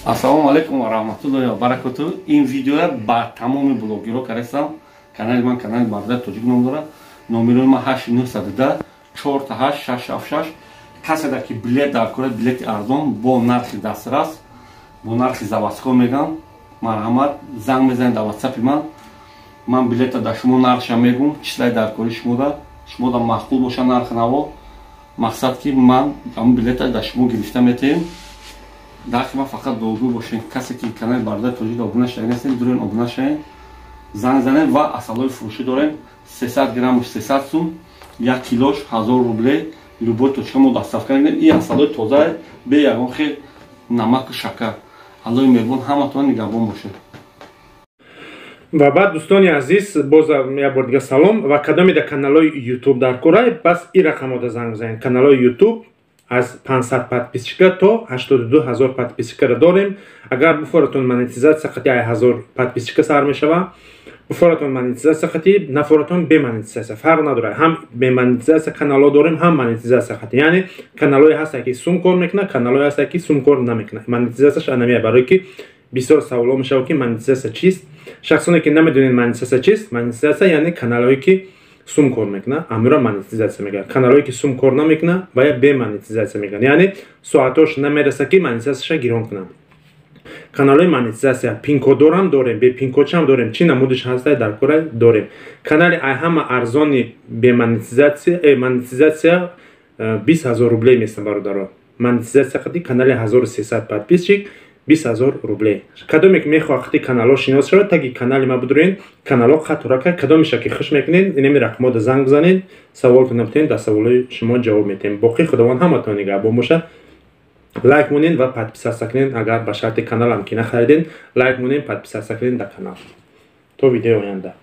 Ассалому алейкум ва раҳматуллоҳи ва баракатуҳу. Ин видеоя ба тамоми блогерҳо карестам. Канали ман канали Мардат Тоҷик ном дорад. Номерои ман 8910 48666. Каседа ки билет дар кора, билети арзон бо нархи дастрас, бо нархи заводско мегам, марҳамат, занг мезанед дар ватсапи ман. Ман билета дар шумо нархша мегум, числаи даркори шумода махқул боша нарх наво. Мақсад ки ман ам билета дар шумо гирифта метаем. Дархи ман фақат дуогӯ бошед. Касе ки канали Мардат Тоҷик обуна шуда нестед, дурен обуна шавед. Занг занед ва асалҳои фурӯшӣ дорем. 300 граммаш 300 сум, 1 килош 1000 рубле. Любой точка мо доставка мекунем. Ин асалҳои тоза бе ягон хел намаку шакар. Аллоҳи меҳрубон ҳаматон нигаҳбон бошед. ва баъд дӯстони азиз, боз як бор дига салом ва кадомида каналҳои YouTube дар кора, бас ин рақамода занг бизанед. Каналҳои YouTube аз 500 подписчика то 82000 подписчикаро дорем. Агар буфоратон монетизатсия қати 1000 подписчика сар мешава, буфоратон монетизатсия қати, нафоратон бе монетизатсия фарқ надорад. Ҳам бе монетизатсия каналҳо дорем, ҳам монетизатсия қати. Яъне каналҳое ҳаста ки сум кор мекунад, каналҳое ҳаста ки сум кор намекунад. Монетизатсияш анамия, барои ки бисёр саволҳо мешавад ки монетизатсия чист. Шахсоне ки намедонед монетизатсия чист, монетизатсия яъне каналҳое ки сум кор мекунад, амира монетизатсия мегӯяд. Каналҳое ки сум кор намекунад ва я бе монетизатсия мегӯяд. Яъне соатош намереса ки монетизатсияша гирон кунад. Каналҳои монетизатсия пин-коддор ҳам дорем, бе пин-кодча ҳам дорем. Чӣ намудиш ҳастай дар кора дорем. Канали ҳама арзони бе монетизатсия 20000 рубле месан бародаро. Монетизатсия қати канали 1300 подписчик 20000 рубле. Кадоме ки мехоҳад қати каналҳо шинос шавад, таги канали ма бидурен, каналҳо қатурака кадомеша ки хуш мекунед, инеми рақамода занг бизанед, саволтон битен, дар саволҳои шумо ҷавоб метем. Боқи худованд ҳаматон нигаҳбон бошад. Лайк монед ва подписатсия кунед. Агар ба шарти каналам ки нахариден, лайк монед, подписатсия кунед дар канал. То видеои оянда.